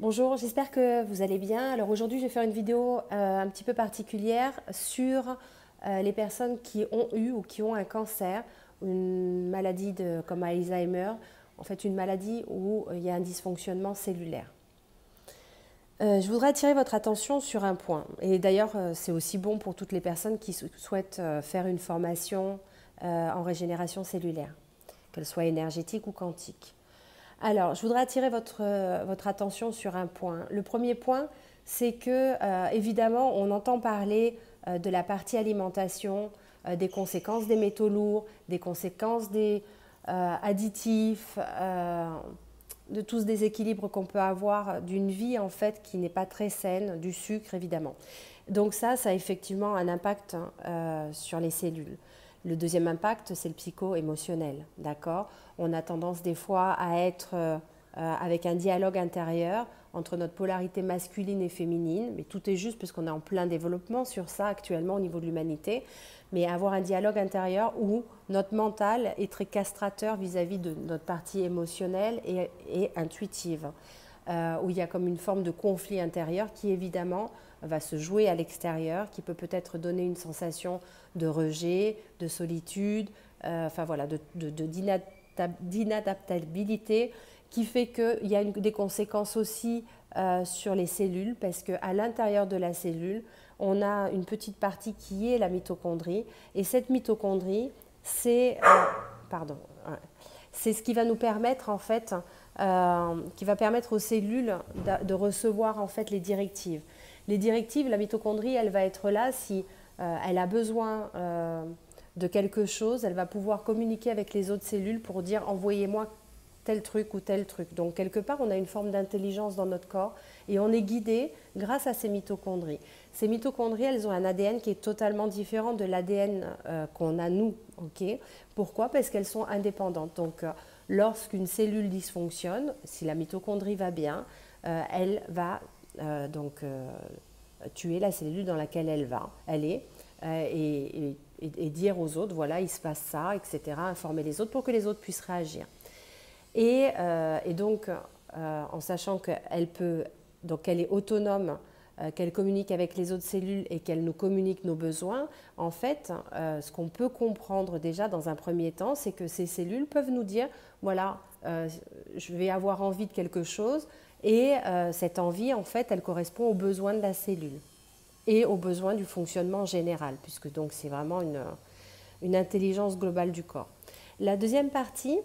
Bonjour, j'espère que vous allez bien. Alors aujourd'hui, je vais faire une vidéo un petit peu particulière sur les personnes qui ont eu ou qui ont un cancer, une maladie comme Alzheimer, en fait une maladie où il y a un dysfonctionnement cellulaire. Je voudrais attirer votre attention sur un point, et d'ailleurs c'est aussi bon pour toutes les personnes qui souhaitent faire une formation en régénération cellulaire, qu'elle soit énergétique ou quantique. Alors, je voudrais attirer votre attention sur un point. Le premier point, c'est que, évidemment, on entend parler de la partie alimentation, des conséquences des métaux lourds, des conséquences des additifs, de tous ces déséquilibres qu'on peut avoir d'une vie en fait qui n'est pas très saine, du sucre évidemment. Donc ça a effectivement un impact sur les cellules. Le deuxième impact, c'est le psycho-émotionnel, d'accord? On a tendance des fois à être avec un dialogue intérieur entre notre polarité masculine et féminine, mais tout est juste parce qu'on est en plein développement sur ça actuellement au niveau de l'humanité, mais avoir un dialogue intérieur où notre mental est très castrateur vis-à-vis de notre partie émotionnelle et intuitive, où il y a comme une forme de conflit intérieur qui évidemment va se jouer à l'extérieur, qui peut peut-être donner une sensation de rejet, de solitude, enfin voilà, d'inadaptabilité, qui fait qu'il y a des conséquences aussi sur les cellules, parce qu'à l'intérieur de la cellule, on a une petite partie qui est la mitochondrie, et cette mitochondrie, pardon, c'est ce qui va nous permettre en fait, qui va permettre aux cellules de recevoir en fait les directives. Les directives, la mitochondrie, elle va être là si elle a besoin de quelque chose, elle va pouvoir communiquer avec les autres cellules pour dire envoyez-moi tel truc ou tel truc. Donc quelque part, on a une forme d'intelligence dans notre corps et on est guidé grâce à ces mitochondries. Ces mitochondries, elles ont un ADN qui est totalement différent de l'ADN qu'on a nous. Okay. Pourquoi? Parce qu'elles sont indépendantes. Donc lorsqu'une cellule dysfonctionne, si la mitochondrie va bien, elle va tuer la cellule dans laquelle elle est, et dire aux autres, voilà, il se passe ça, etc., informer les autres pour que les autres puissent réagir. Et donc, en sachant qu'elle est autonome, qu'elle communique avec les autres cellules et qu'elle nous communique nos besoins, en fait, ce qu'on peut comprendre déjà dans un premier temps, c'est que ces cellules peuvent nous dire, voilà, je vais avoir envie de quelque chose, et cette envie, en fait, elle correspond aux besoins de la cellule et aux besoins du fonctionnement général, puisque donc c'est vraiment une intelligence globale du corps. La deuxième partie,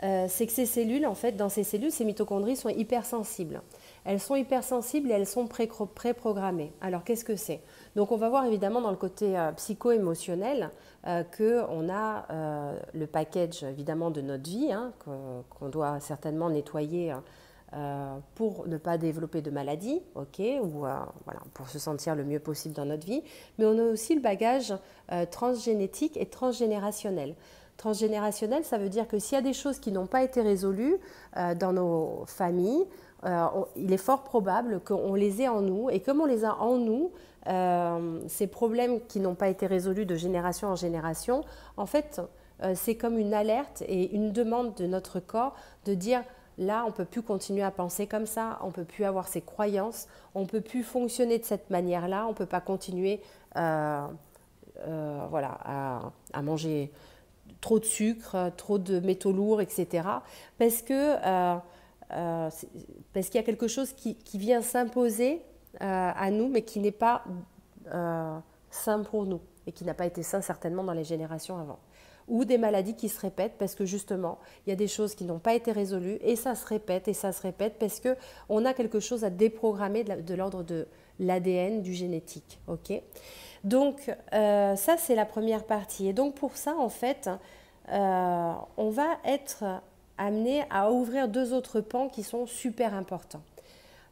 c'est que ces cellules, en fait, dans ces cellules, ces mitochondries sont hypersensibles. Elles sont hypersensibles et elles sont préprogrammées. Alors, qu'est-ce que c'est? Donc, on va voir évidemment dans le côté psycho-émotionnel qu'on a le package, évidemment, de notre vie, hein, qu'on doit certainement nettoyer pour ne pas développer de maladie, okay, ou voilà, pour se sentir le mieux possible dans notre vie. Mais on a aussi le bagage transgénétique et transgénérationnel. Transgénérationnel, ça veut dire que s'il y a des choses qui n'ont pas été résolues dans nos familles, il est fort probable qu'on les ait en nous. Et comme on les a en nous, ces problèmes qui n'ont pas été résolus de génération en génération, en fait, c'est comme une alerte et une demande de notre corps de dire là, on ne peut plus continuer à penser comme ça, on ne peut plus avoir ces croyances, on ne peut plus fonctionner de cette manière-là, on ne peut pas continuer voilà, à manger trop de sucre, trop de métaux lourds, etc. Parce que parce qu'il y a quelque chose qui vient s'imposer à nous, mais qui n'est pas sain pour nous et qui n'a pas été sain certainement dans les générations avant. Ou des maladies qui se répètent parce que justement, il y a des choses qui n'ont pas été résolues et ça se répète et ça se répète parce qu'on a quelque chose à déprogrammer de l'ordre de l'ADN, du génétique. Okay, donc, ça, c'est la première partie. Et donc, pour ça, en fait, on va être amené à ouvrir deux autres pans qui sont super importants.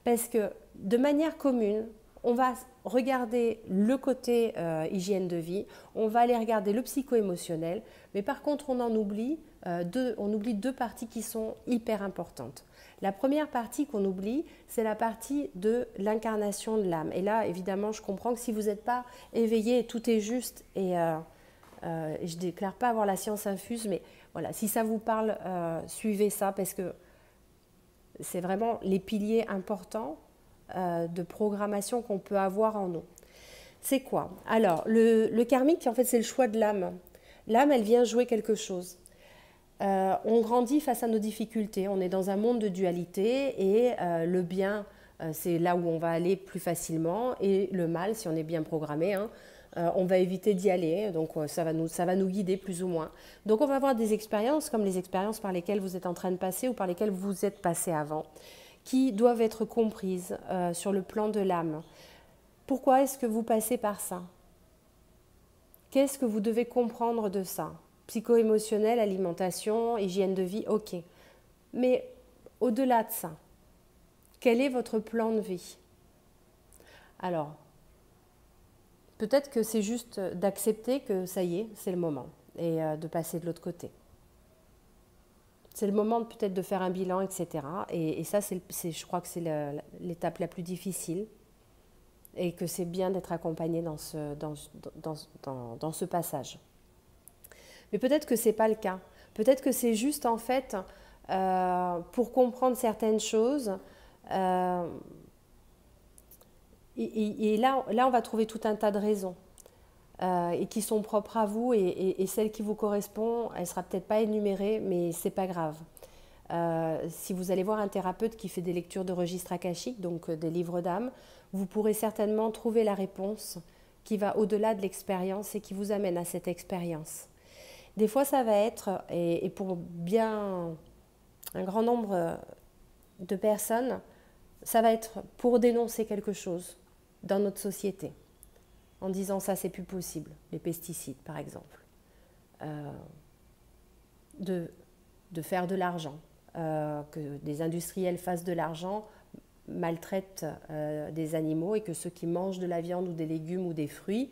Parce que, de manière commune, on va regarder le côté hygiène de vie, on va aller regarder le psycho-émotionnel, mais par contre, on oublie deux parties qui sont hyper importantes. La première partie qu'on oublie, c'est la partie de l'incarnation de l'âme. Et là, évidemment, je comprends que si vous n'êtes pas éveillé, tout est juste, et je ne déclare pas avoir la science infuse, mais voilà, si ça vous parle, suivez ça, parce que C'est vraiment les piliers importants de programmation qu'on peut avoir en nous. C'est quoi? Alors, le karmique, en fait, c'est le choix de l'âme. L'âme, elle vient jouer quelque chose. On grandit face à nos difficultés. On est dans un monde de dualité et le bien, c'est là où on va aller plus facilement, et le mal, si on est bien programmé, hein, on va éviter d'y aller. Donc ça va nous guider plus ou moins. Donc on va avoir des expériences comme les expériences par lesquelles vous êtes en train de passer ou par lesquelles vous êtes passé avant, qui doivent être comprises sur le plan de l'âme. Pourquoi est-ce que vous passez par ça? Qu'est-ce que vous devez comprendre de ça? Psycho-émotionnel, alimentation, hygiène de vie, ok. Mais au-delà de ça, quel est votre plan de vie? Alors, peut-être que c'est juste d'accepter que ça y est, c'est le moment, et de passer de l'autre côté. C'est le moment peut-être de faire un bilan, etc. Et ça, je crois que c'est l'étape la plus difficile, et que c'est bien d'être accompagné dans ce passage. Mais peut-être que ce n'est pas le cas. Peut-être que c'est juste en fait pour comprendre certaines choses. Et là, on va trouver tout un tas de raisons et qui sont propres à vous, et celle qui vous correspond, elle ne sera peut-être pas énumérée, mais ce n'est pas grave. Si vous allez voir un thérapeute qui fait des lectures de registres akashiques, donc des livres d'âme, vous pourrez certainement trouver la réponse qui va au-delà de l'expérience et qui vous amène à cette expérience. Des fois, ça va être, et pour bien un grand nombre de personnes, ça va être pour dénoncer quelque chose dans notre société, en disant ça, c'est plus possible, les pesticides par exemple, de faire de l'argent, que des industriels fassent de l'argent, maltraitent des animaux, et que ceux qui mangent de la viande ou des légumes ou des fruits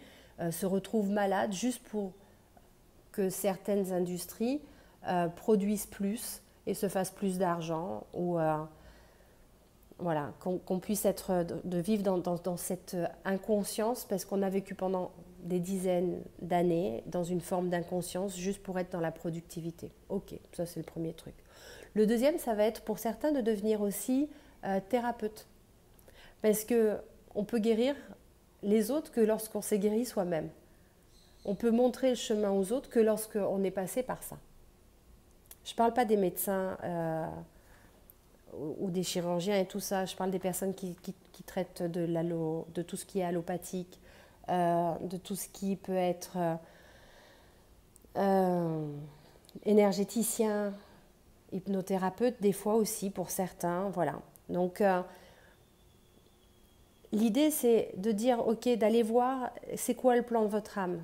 se retrouvent malades juste pour que certaines industries produisent plus et se fassent plus d'argent, ou voilà, qu'on puisse de vivre dans cette inconscience, parce qu'on a vécu pendant des dizaines d'années dans une forme d'inconscience juste pour être dans la productivité. Ok, ça c'est le premier truc. Le deuxième, ça va être pour certains de devenir aussi thérapeute, parce qu'on peut guérir les autres que lorsqu'on s'est guéri soi-même. On peut montrer le chemin aux autres que lorsqu'on est passé par ça. Je ne parle pas des médecins ou des chirurgiens et tout ça. Je parle des personnes qui traitent de tout ce qui est allopathique, de tout ce qui peut être énergéticien, hypnothérapeute, des fois aussi pour certains. Voilà. Donc, l'idée, c'est de dire, ok, d'aller voir, c'est quoi le plan de votre âme?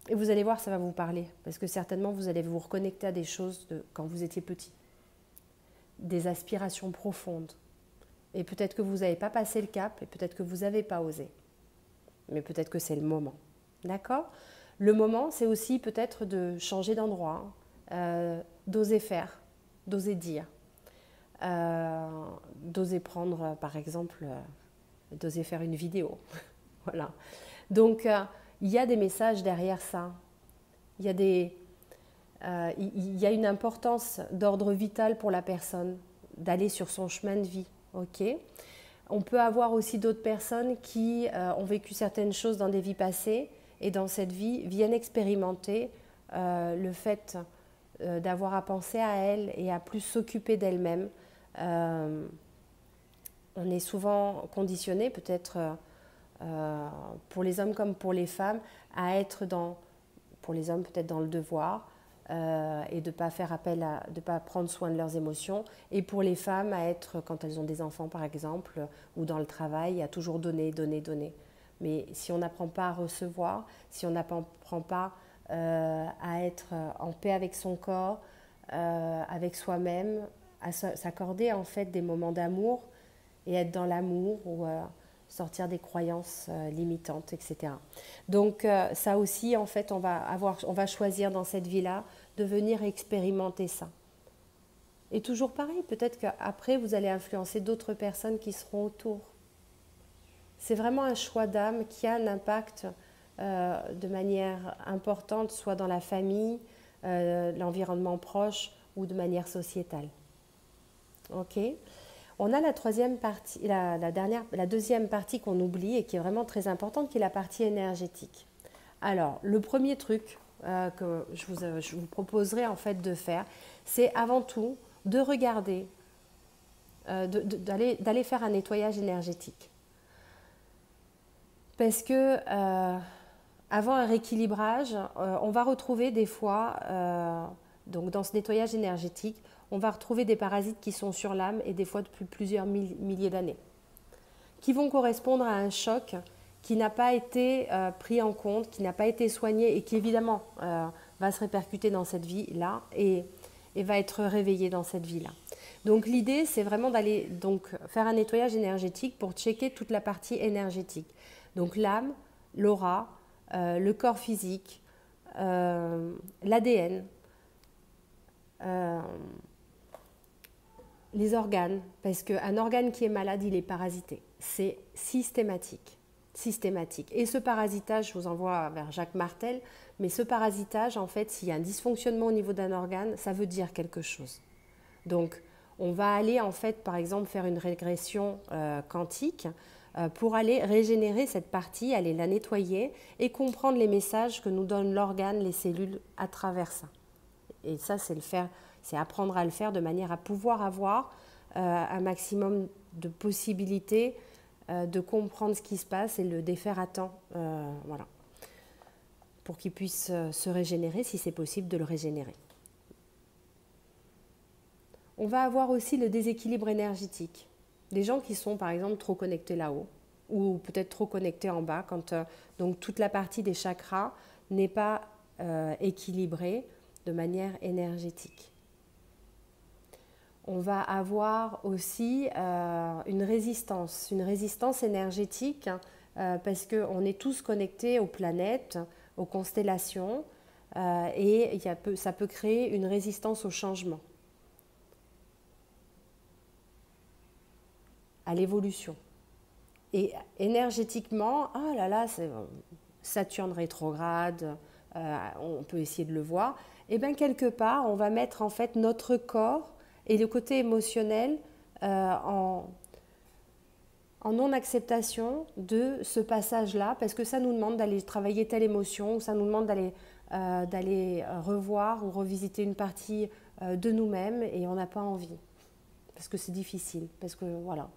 Et vous allez voir, ça va vous parler, parce que certainement, vous allez vous reconnecter à des choses de quand vous étiez petit, des aspirations profondes. Et peut-être que vous n'avez pas passé le cap, et peut-être que vous n'avez pas osé. Mais peut-être que c'est le moment. D'accord? Le moment, c'est aussi peut-être de changer d'endroit, d'oser faire, d'oser dire, d'oser prendre, par exemple, d'oser faire une vidéo. Voilà. Donc, il y a des messages derrière ça. Il y a une importance d'ordre vital pour la personne d'aller sur son chemin de vie. Okay. On peut avoir aussi d'autres personnes qui ont vécu certaines choses dans des vies passées, et dans cette vie viennent expérimenter le fait d'avoir à penser à elles et à plus s'occuper d'elles-mêmes. On est souvent conditionné, peut-être pour les hommes comme pour les femmes, à être pour les hommes peut-être dans le devoir, et de ne pas faire appel de ne pas prendre soin de leurs émotions, et pour les femmes à être, quand elles ont des enfants par exemple, ou dans le travail, à toujours donner, donner, donner. Mais si on n'apprend pas à recevoir, si on n'apprend pas à être en paix avec son corps, avec soi-même, à s'accorder en fait des moments d'amour et être dans l'amour, ou sortir des croyances limitantes, etc. Donc ça aussi, en fait, on va choisir dans cette vie-là de venir expérimenter ça. Et toujours pareil, peut-être qu'après, vous allez influencer d'autres personnes qui seront autour. C'est vraiment un choix d'âme qui a un impact de manière importante, soit dans la famille, l'environnement proche, ou de manière sociétale. Ok. On a la troisième partie, la deuxième partie qu'on oublie et qui est vraiment très importante, qui est la partie énergétique. Alors, le premier truc que je vous proposerai en fait de faire, c'est avant tout de regarder, d'aller faire un nettoyage énergétique. Parce que avant un rééquilibrage, on va retrouver des fois, donc dans ce nettoyage énergétique, on va retrouver des parasites qui sont sur l'âme et des fois depuis plusieurs milliers d'années, qui vont correspondre à un choc qui n'a pas été pris en compte, qui n'a pas été soigné et qui évidemment va se répercuter dans cette vie-là et va être réveillé dans cette vie-là. Donc l'idée, c'est vraiment d'aller donc faire un nettoyage énergétique pour checker toute la partie énergétique. Donc l'âme, l'aura, le corps physique, l'ADN, les organes, parce qu'un organe qui est malade, il est parasité. C'est systématique. Systématique. Et ce parasitage, je vous envoie vers Jacques Martel, mais ce parasitage, en fait, s'il y a un dysfonctionnement au niveau d'un organe, ça veut dire quelque chose. Donc, on va aller, en fait, par exemple, faire une régression quantique pour aller régénérer cette partie, aller la nettoyer et comprendre les messages que nous donne l'organe, les cellules à travers ça. Et ça, c'est apprendre à le faire de manière à pouvoir avoir un maximum de possibilités de comprendre ce qui se passe et le défaire à temps, voilà, pour qu'il puisse se régénérer, si c'est possible de le régénérer. On va avoir aussi le déséquilibre énergétique. Des gens qui sont par exemple trop connectés là-haut ou peut-être trop connectés en bas, quand donc toute la partie des chakras n'est pas équilibrée de manière énergétique. On va avoir aussi une résistance énergétique parce qu'on est tous connectés aux planètes, aux constellations et ça peut créer une résistance au changement, à l'évolution. Et énergétiquement, ah là là, c'est Saturne rétrograde, on peut essayer de le voir, et bien quelque part, on va mettre en fait notre corps et le côté émotionnel en non-acceptation de ce passage-là, parce que ça nous demande d'aller travailler telle émotion, ou ça nous demande d'aller revoir ou revisiter une partie de nous-mêmes, et on n'a pas envie, parce que c'est difficile, parce que voilà.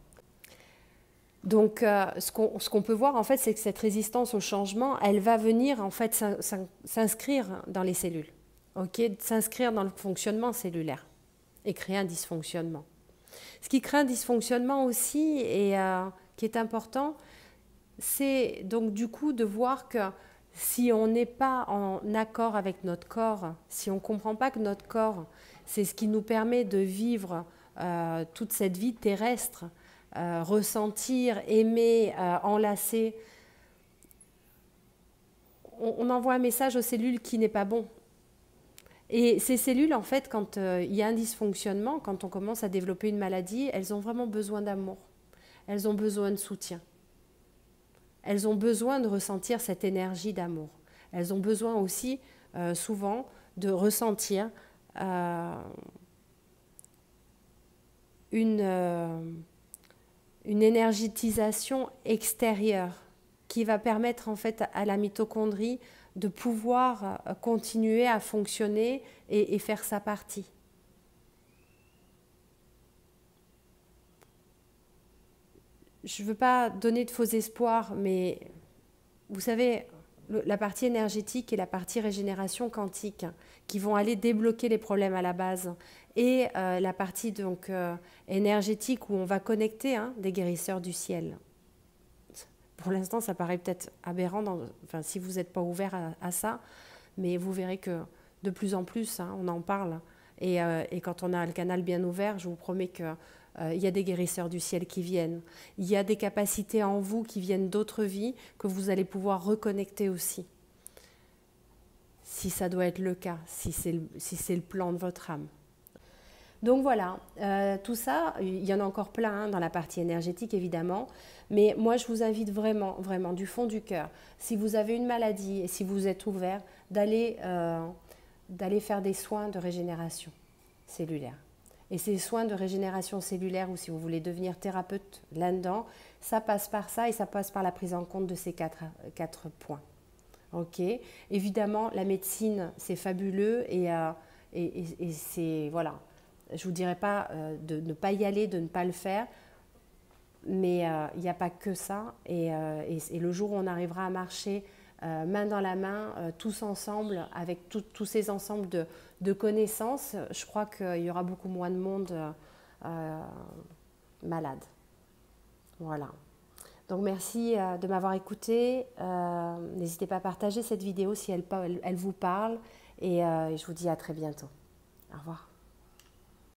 Donc, ce qu'on peut voir, en fait, c'est que cette résistance au changement, elle va venir, en fait, s'inscrire dans les cellules, s'inscrire dans le fonctionnement cellulaire et créer un dysfonctionnement. Ce qui crée un dysfonctionnement aussi et qui est important, c'est donc du coup de voir que si on n'est pas en accord avec notre corps, si on ne comprend pas que notre corps, c'est ce qui nous permet de vivre toute cette vie terrestre, ressentir, aimer, enlacer, on envoie un message aux cellules qui n'est pas bon. Et ces cellules, en fait, quand il y a un dysfonctionnement, quand on commence à développer une maladie, elles ont vraiment besoin d'amour. Elles ont besoin de soutien. Elles ont besoin de ressentir cette énergie d'amour. Elles ont besoin aussi, souvent, de ressentir une énergétisation extérieure qui va permettre, en fait, à la mitochondrie de pouvoir continuer à fonctionner et faire sa partie. Je ne veux pas donner de faux espoirs, mais vous savez, la partie énergétique et la partie régénération quantique qui vont aller débloquer les problèmes à la base et la partie donc énergétique où on va connecter des guérisseurs du ciel. Pour l'instant, ça paraît peut-être aberrant, si vous n'êtes pas ouvert à ça, mais vous verrez que de plus en plus, on en parle. Et quand on a le canal bien ouvert, je vous promets qu'il y a des guérisseurs du ciel qui viennent. Il y a des capacités en vous qui viennent d'autres vies que vous allez pouvoir reconnecter aussi. Si ça doit être le cas, si c'est le plan de votre âme. Donc voilà, tout ça, il y en a encore plein dans la partie énergétique évidemment, mais moi je vous invite vraiment, vraiment du fond du cœur, si vous avez une maladie et si vous êtes ouvert, d'aller faire des soins de régénération cellulaire. Et ces soins de régénération cellulaire, ou si vous voulez devenir thérapeute là-dedans, ça passe par ça et ça passe par la prise en compte de ces quatre points. Ok. Évidemment, la médecine, c'est fabuleux et c'est, voilà, je ne vous dirais pas de ne pas y aller, de ne pas le faire, mais il n'y a pas que ça. Et le jour où on arrivera à marcher main dans la main, tous ensemble, avec tous ces ensembles de connaissances, je crois qu'il y aura beaucoup moins de monde malade. Voilà. Donc merci de m'avoir écouté. N'hésitez pas à partager cette vidéo si elle vous parle. Et je vous dis à très bientôt. Au revoir.